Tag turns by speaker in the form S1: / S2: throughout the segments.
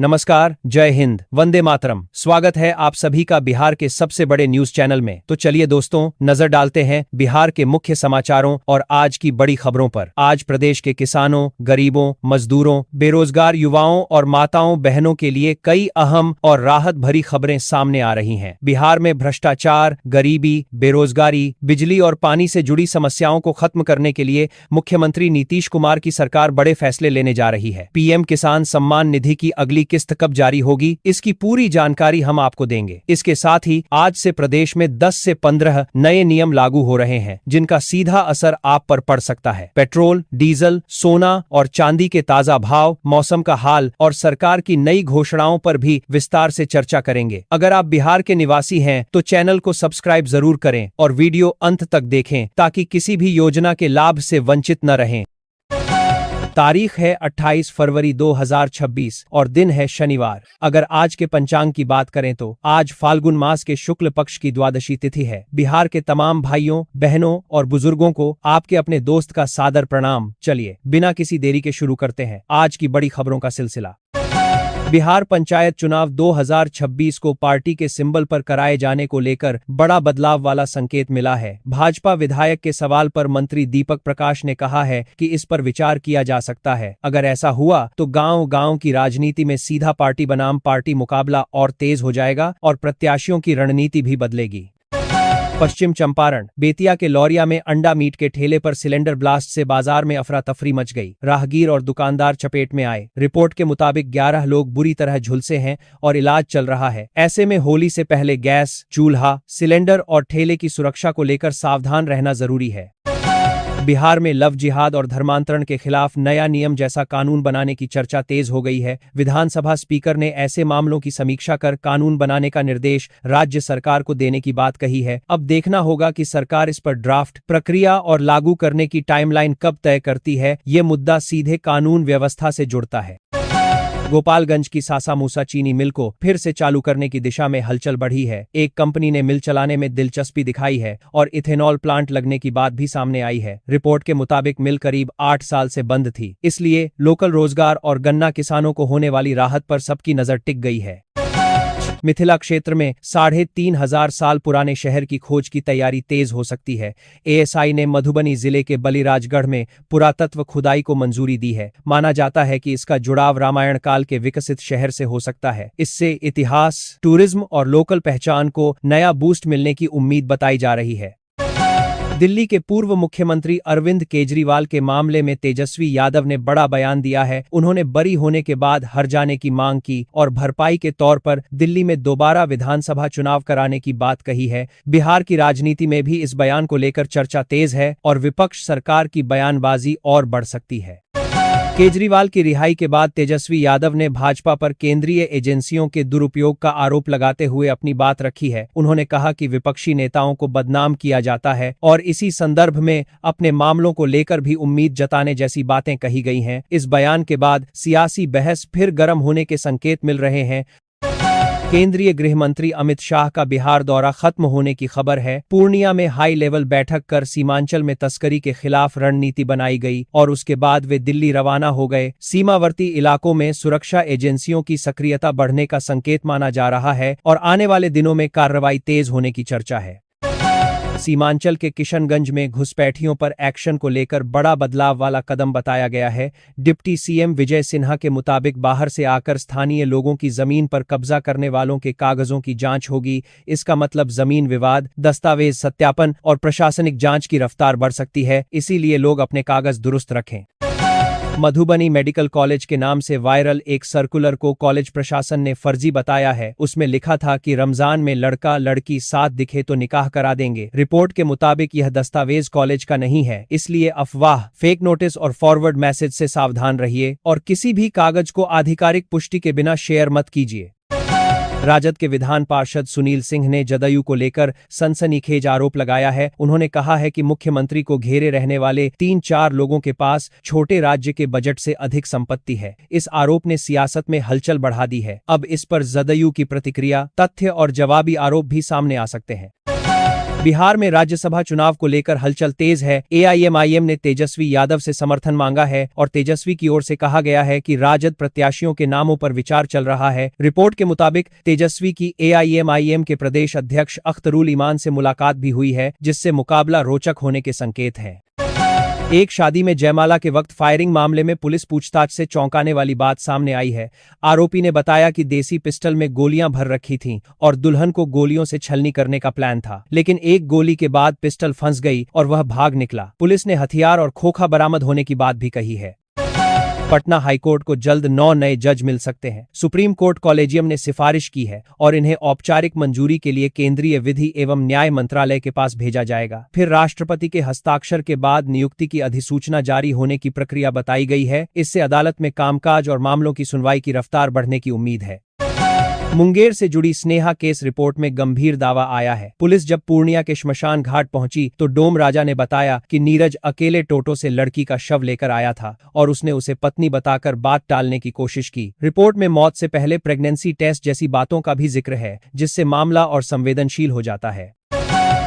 S1: नमस्कार, जय हिंद, वंदे मातरम। स्वागत है आप सभी का बिहार के सबसे बड़े न्यूज चैनल में। तो चलिए दोस्तों, नजर डालते हैं बिहार के मुख्य समाचारों और आज की बड़ी खबरों पर। आज प्रदेश के किसानों, गरीबों, मजदूरों, बेरोजगार युवाओं और माताओं बहनों के लिए कई अहम और राहत भरी खबरें सामने आ रही हैं। बिहार में भ्रष्टाचार, गरीबी, बेरोजगारी, बिजली और पानी से जुड़ी समस्याओं को खत्म करने के लिए मुख्यमंत्री नीतीश कुमार की सरकार बड़े फैसले लेने जा रही है। पीएम किसान सम्मान निधि की अगली किस्त कब जारी होगी, इसकी पूरी जानकारी हम आपको देंगे। इसके साथ ही आज से प्रदेश में 10 से 15 नए नियम लागू हो रहे हैं, जिनका सीधा असर आप पर पड़ सकता है। पेट्रोल, डीजल, सोना और चांदी के ताजा भाव, मौसम का हाल और सरकार की नई घोषणाओं पर भी विस्तार से चर्चा करेंगे। अगर आप बिहार के निवासी हैं तो चैनल को सब्सक्राइब जरूर करें और वीडियो अंत तक देखें ताकि किसी भी योजना के लाभ से वंचित न रहें। तारीख है 28 फरवरी 2026 और दिन है शनिवार। अगर आज के पंचांग की बात करें तो आज फाल्गुन मास के शुक्ल पक्ष की द्वादशी तिथि है। बिहार के तमाम भाइयों, बहनों और बुजुर्गों को आपके अपने दोस्त का सादर प्रणाम। चलिए बिना किसी देरी के शुरू करते हैं आज की बड़ी खबरों का सिलसिला। बिहार पंचायत चुनाव 2026 को पार्टी के सिंबल पर कराए जाने को लेकर बड़ा बदलाव वाला संकेत मिला है। भाजपा विधायक के सवाल पर मंत्री दीपक प्रकाश ने कहा है कि इस पर विचार किया जा सकता है। अगर ऐसा हुआ तो गांव-गांव की राजनीति में सीधा पार्टी बनाम पार्टी मुकाबला और तेज हो जाएगा और प्रत्याशियों की रणनीति भी बदलेगी। पश्चिम चंपारण, बेतिया के लौरिया में अंडा मीट के ठेले पर सिलेंडर ब्लास्ट से बाजार में अफरा तफरी मच गई। राहगीर और दुकानदार चपेट में आए। रिपोर्ट के मुताबिक 11 लोग बुरी तरह झुलसे हैं और इलाज चल रहा है। ऐसे में होली से पहले गैस, चूल्हा, सिलेंडर और ठेले की सुरक्षा को लेकर सावधान रहना जरूरी है। बिहार में लव जिहाद और धर्मांतरण के खिलाफ नया नियम जैसा कानून बनाने की चर्चा तेज हो गई है। विधानसभा स्पीकर ने ऐसे मामलों की समीक्षा कर कानून बनाने का निर्देश राज्य सरकार को देने की बात कही है। अब देखना होगा कि सरकार इस पर ड्राफ्ट, प्रक्रिया और लागू करने की टाइमलाइन कब तय करती है। ये मुद्दा सीधे कानून व्यवस्था से जुड़ता है। गोपालगंज की सासा मूसा चीनी मिल को फिर से चालू करने की दिशा में हलचल बढ़ी है। एक कंपनी ने मिल चलाने में दिलचस्पी दिखाई है और इथेनॉल प्लांट लगने की बात भी सामने आई है। रिपोर्ट के मुताबिक मिल करीब 8 साल से बंद थी, इसलिए लोकल रोजगार और गन्ना किसानों को होने वाली राहत पर सबकी नजर टिक गई है। मिथिला क्षेत्र में 3,500 साल पुराने शहर की खोज की तैयारी तेज हो सकती है। एएसआई ने मधुबनी जिले के बलिराजगढ़ में पुरातत्व खुदाई को मंजूरी दी है। माना जाता है कि इसका जुड़ाव रामायण काल के विकसित शहर से हो सकता है। इससे इतिहास, टूरिज्म और लोकल पहचान को नया बूस्ट मिलने की उम्मीद बताई जा रही है। दिल्ली के पूर्व मुख्यमंत्री अरविंद केजरीवाल के मामले में तेजस्वी यादव ने बड़ा बयान दिया है। उन्होंने बरी होने के बाद हर जाने की मांग की और भरपाई के तौर पर दिल्ली में दोबारा विधानसभा चुनाव कराने की बात कही है। बिहार की राजनीति में भी इस बयान को लेकर चर्चा तेज है और विपक्ष सरकार की बयानबाजी और बढ़ सकती है। केजरीवाल की रिहाई के बाद तेजस्वी यादव ने भाजपा पर केंद्रीय एजेंसियों के दुरुपयोग का आरोप लगाते हुए अपनी बात रखी है। उन्होंने कहा कि विपक्षी नेताओं को बदनाम किया जाता है और इसी संदर्भ में अपने मामलों को लेकर भी उम्मीद जताने जैसी बातें कही गई हैं। इस बयान के बाद सियासी बहस फिर गर्म होने के संकेत मिल रहे हैं। केंद्रीय गृह मंत्री अमित शाह का बिहार दौरा खत्म होने की खबर है। पूर्णिया में हाई लेवल बैठक कर सीमांचल में तस्करी के खिलाफ रणनीति बनाई गई और उसके बाद वे दिल्ली रवाना हो गए। सीमावर्ती इलाकों में सुरक्षा एजेंसियों की सक्रियता बढ़ने का संकेत माना जा रहा है और आने वाले दिनों में कार्रवाई तेज होने की चर्चा है। सीमांचल के किशनगंज में घुसपैठियों पर एक्शन को लेकर बड़ा बदलाव वाला कदम बताया गया है। डिप्टी सीएम विजय सिन्हा के मुताबिक बाहर से आकर स्थानीय लोगों की जमीन पर कब्जा करने वालों के कागजों की जांच होगी। इसका मतलब जमीन विवाद, दस्तावेज सत्यापन और प्रशासनिक जांच की रफ्तार बढ़ सकती है, इसीलिए लोग अपने कागज दुरुस्त रखें। मधुबनी मेडिकल कॉलेज के नाम से वायरल एक सर्कुलर को कॉलेज प्रशासन ने फर्जी बताया है। उसमें लिखा था कि रमजान में लड़का लड़की साथ दिखे तो निकाह करा देंगे। रिपोर्ट के मुताबिक यह दस्तावेज कॉलेज का नहीं है, इसलिए अफवाह, फेक नोटिस और फॉरवर्ड मैसेज से सावधान रहिए और किसी भी कागज को आधिकारिक पुष्टि के बिना शेयर मत कीजिए। राजद के विधान पार्षद सुनील सिंह ने जदयू को लेकर सनसनीखेज आरोप लगाया है। उन्होंने कहा है कि मुख्यमंत्री को घेरे रहने वाले 3-4 लोगों के पास छोटे राज्य के बजट से अधिक संपत्ति है। इस आरोप ने सियासत में हलचल बढ़ा दी है। अब इस पर जदयू की प्रतिक्रिया, तथ्य और जवाबी आरोप भी सामने आ सकते हैं। बिहार में राज्यसभा चुनाव को लेकर हलचल तेज है। एआईएमआईएम ने तेजस्वी यादव से समर्थन मांगा है और तेजस्वी की ओर से कहा गया है कि राजद प्रत्याशियों के नामों पर विचार चल रहा है। रिपोर्ट के मुताबिक तेजस्वी की एआईएमआईएम के प्रदेश अध्यक्ष अख्तरुल ईमान से मुलाकात भी हुई है, जिससे मुकाबला रोचक होने के संकेत हैं। एक शादी में जयमाला के वक्त फायरिंग मामले में पुलिस पूछताछ से चौंकाने वाली बात सामने आई है। आरोपी ने बताया कि देसी पिस्टल में गोलियां भर रखी थीं और दुल्हन को गोलियों से छलनी करने का प्लान था, लेकिन एक गोली के बाद पिस्टल फंस गई और वह भाग निकला। पुलिस ने हथियार और खोखा बरामद होने की बात भी कही है। पटना हाईकोर्ट को जल्द 9 नए जज मिल सकते हैं। सुप्रीम कोर्ट कॉलेजियम ने सिफारिश की है और इन्हें औपचारिक मंजूरी के लिए केंद्रीय विधि एवं न्याय मंत्रालय के पास भेजा जाएगा। फिर राष्ट्रपति के हस्ताक्षर के बाद नियुक्ति की अधिसूचना जारी होने की प्रक्रिया बताई गई है। इससे अदालत में कामकाज और मामलों की सुनवाई की रफ्तार बढ़ने की उम्मीद है। मुंगेर से जुड़ी स्नेहा केस रिपोर्ट में गंभीर दावा आया है। पुलिस जब पूर्णिया के श्मशान घाट पहुंची तो डोम राजा ने बताया कि नीरज अकेले टोटो से लड़की का शव लेकर आया था और उसने उसे पत्नी बताकर बात टालने की कोशिश की। रिपोर्ट में मौत से पहले प्रेगनेंसी टेस्ट जैसी बातों का भी जिक्र है, जिससे मामला और संवेदनशील हो जाता है।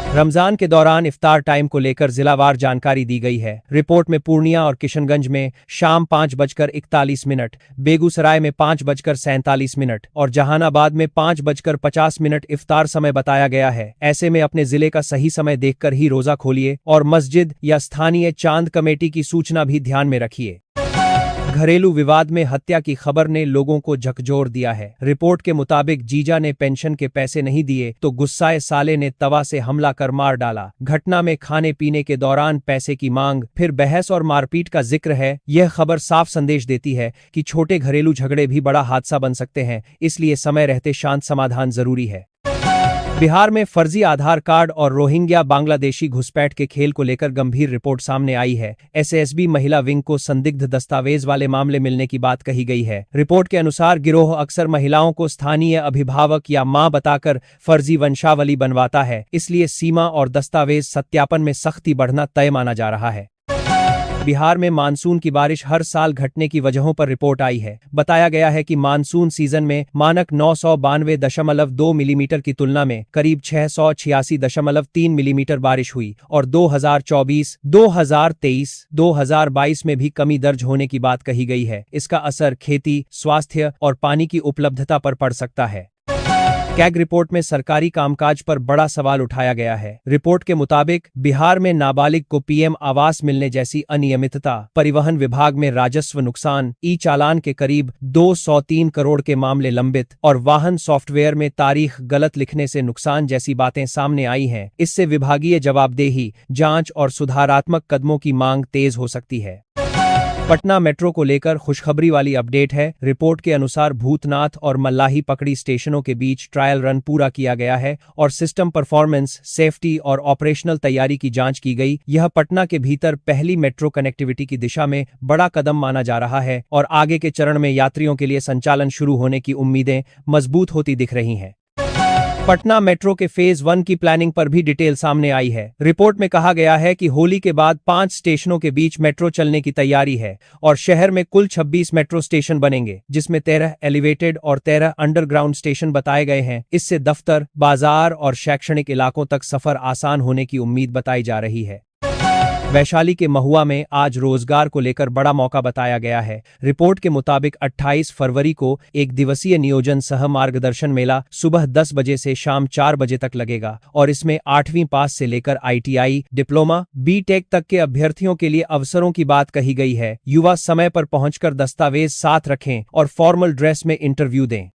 S1: रमजान के दौरान इफ्तार टाइम को लेकर जिलावार जानकारी दी गई है। रिपोर्ट में पूर्णिया और किशनगंज में शाम 5:41, बेगूसराय में 5:47 और जहानाबाद में 5:50 इफ्तार समय बताया गया है। ऐसे में अपने जिले का सही समय देखकर ही रोजा खोलिए और मस्जिद या स्थानीय चांद कमेटी की सूचना भी ध्यान में रखिए। घरेलू विवाद में हत्या की खबर ने लोगों को झकझोर दिया है। रिपोर्ट के मुताबिक जीजा ने पेंशन के पैसे नहीं दिए तो गुस्साए साले ने तवा से हमला कर मार डाला। घटना में खाने पीने के दौरान पैसे की मांग, फिर बहस और मारपीट का जिक्र है। यह खबर साफ संदेश देती है कि छोटे घरेलू झगड़े भी बड़ा हादसा बन सकते हैं, इसलिए समय रहते शांत समाधान जरूरी है। बिहार में फर्जी आधार कार्ड और रोहिंग्या बांग्लादेशी घुसपैठ के खेल को लेकर गंभीर रिपोर्ट सामने आई है। एसएसबी महिला विंग को संदिग्ध दस्तावेज वाले मामले मिलने की बात कही गई है। रिपोर्ट के अनुसार गिरोह अक्सर महिलाओं को स्थानीय अभिभावक या मां बताकर फर्जी वंशावली बनवाता है, इसलिए सीमा और दस्तावेज सत्यापन में सख्ती बढ़ना तय माना जा रहा है। बिहार में मानसून की बारिश हर साल घटने की वजहों पर रिपोर्ट आई है। बताया गया है कि मानसून सीजन में मानक 992.2 मिलीमीटर की तुलना में करीब 686.3 मिलीमीटर बारिश हुई और 2024, 2023, 2022 में भी कमी दर्ज होने की बात कही गई है। इसका असर खेती, स्वास्थ्य और पानी की उपलब्धता पर पड़ सकता है। कैग रिपोर्ट में सरकारी कामकाज पर बड़ा सवाल उठाया गया है। रिपोर्ट के मुताबिक बिहार में नाबालिग को पीएम आवास मिलने जैसी अनियमितता, परिवहन विभाग में राजस्व नुकसान, ई चालान के करीब 203 करोड़ के मामले लंबित और वाहन सॉफ्टवेयर में तारीख गलत लिखने से नुकसान जैसी बातें सामने आई हैं। इससे विभागीय जवाबदेही, जांच और सुधारात्मक कदमों की मांग तेज हो सकती है। पटना मेट्रो को लेकर खुशखबरी वाली अपडेट है। रिपोर्ट के अनुसार भूतनाथ और मल्लाही पकड़ी स्टेशनों के बीच ट्रायल रन पूरा किया गया है और सिस्टम परफॉर्मेंस, सेफ्टी और ऑपरेशनल तैयारी की जांच की गई। यह पटना के भीतर पहली मेट्रो कनेक्टिविटी की दिशा में बड़ा कदम माना जा रहा है और आगे के चरण में यात्रियों के लिए संचालन शुरू होने की उम्मीदें मजबूत होती दिख रही हैं। पटना मेट्रो के फेज 1 की प्लानिंग पर भी डिटेल सामने आई है। रिपोर्ट में कहा गया है कि होली के बाद 5 स्टेशनों के बीच मेट्रो चलने की तैयारी है और शहर में कुल 26 मेट्रो स्टेशन बनेंगे, जिसमें 13 एलिवेटेड और 13 अंडरग्राउंड स्टेशन बताए गए हैं। इससे दफ्तर, बाजार और शैक्षणिक इलाकों तक सफर आसान होने की उम्मीद बताई जा रही है। वैशाली के महुआ में आज रोजगार को लेकर बड़ा मौका बताया गया है। रिपोर्ट के मुताबिक 28 फरवरी को एक दिवसीय नियोजन सह मार्गदर्शन मेला सुबह 10 बजे से शाम 4 बजे तक लगेगा और इसमें 8वीं पास से लेकर आईटीआई, डिप्लोमा, बीटेक तक के अभ्यर्थियों के लिए अवसरों की बात कही गई है। युवा समय पर पहुंचकर दस्तावेज साथ रखें और फॉर्मल ड्रेस में इंटरव्यू दें।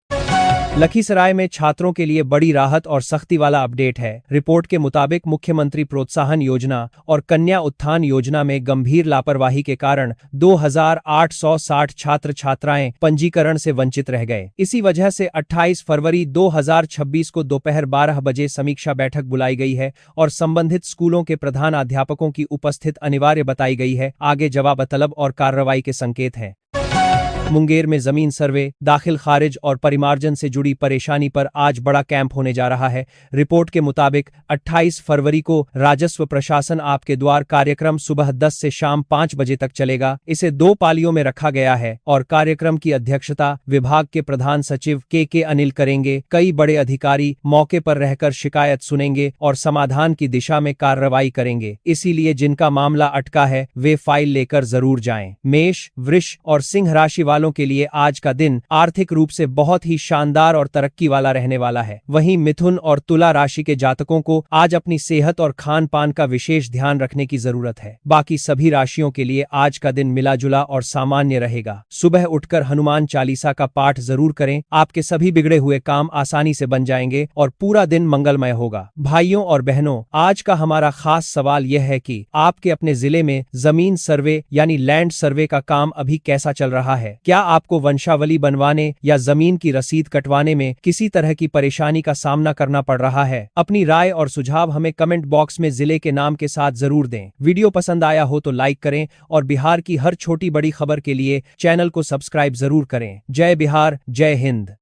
S1: लखीसराय में छात्रों के लिए बड़ी राहत और सख्ती वाला अपडेट है। रिपोर्ट के मुताबिक मुख्यमंत्री प्रोत्साहन योजना और कन्या उत्थान योजना में गंभीर लापरवाही के कारण 2860 छात्र छात्राएं पंजीकरण से वंचित रह गए। इसी वजह से 28 फरवरी 2026 को दोपहर 12 बजे समीक्षा बैठक बुलाई गई है और संबंधित स्कूलों के प्रधानाध्यापकों की उपस्थित अनिवार्य बताई गई है। आगे जवाब तलब और कार्रवाई के संकेत हैं। मुंगेर में जमीन सर्वे, दाखिल खारिज और परिमार्जन से जुड़ी परेशानी पर आज बड़ा कैंप होने जा रहा है। रिपोर्ट के मुताबिक 28 फरवरी को राजस्व प्रशासन आपके द्वार कार्यक्रम सुबह 10 से शाम 5 बजे तक चलेगा। इसे 2 पालियों में रखा गया है और कार्यक्रम की अध्यक्षता विभाग के प्रधान सचिव के अनिल करेंगे। कई बड़े अधिकारी मौके पर रहकर शिकायत सुनेंगे और समाधान की दिशा में कार्रवाई करेंगे। इसीलिए जिनका मामला अटका है वे फाइल लेकर जरूर जाएं। मेष, वृष और सिंह राशि वालों के लिए आज का दिन आर्थिक रूप से बहुत ही शानदार और तरक्की वाला रहने वाला है। वहीं मिथुन और तुला राशि के जातकों को आज अपनी सेहत और खान पान का विशेष ध्यान रखने की जरूरत है। बाकी सभी राशियों के लिए आज का दिन मिला जुला और सामान्य रहेगा। सुबह उठकर हनुमान चालीसा का पाठ जरूर करें। आपके सभी बिगड़े हुए काम आसानी से बन जाएंगे और पूरा दिन मंगलमय होगा। भाइयों और बहनों, आज का हमारा खास सवाल यह है कि आपके अपने जिले में जमीन सर्वे यानी लैंड सर्वे का काम अभी कैसा चल रहा है। क्या आपको वंशावली बनवाने या जमीन की रसीद कटवाने में किसी तरह की परेशानी का सामना करना पड़ रहा है? अपनी राय और सुझाव हमें कमेंट बॉक्स में जिले के नाम के साथ जरूर दें। वीडियो पसंद आया हो तो लाइक करें और बिहार की हर छोटी बड़ी खबर के लिए चैनल को सब्सक्राइब जरूर करें। जय बिहार, जय हिंद।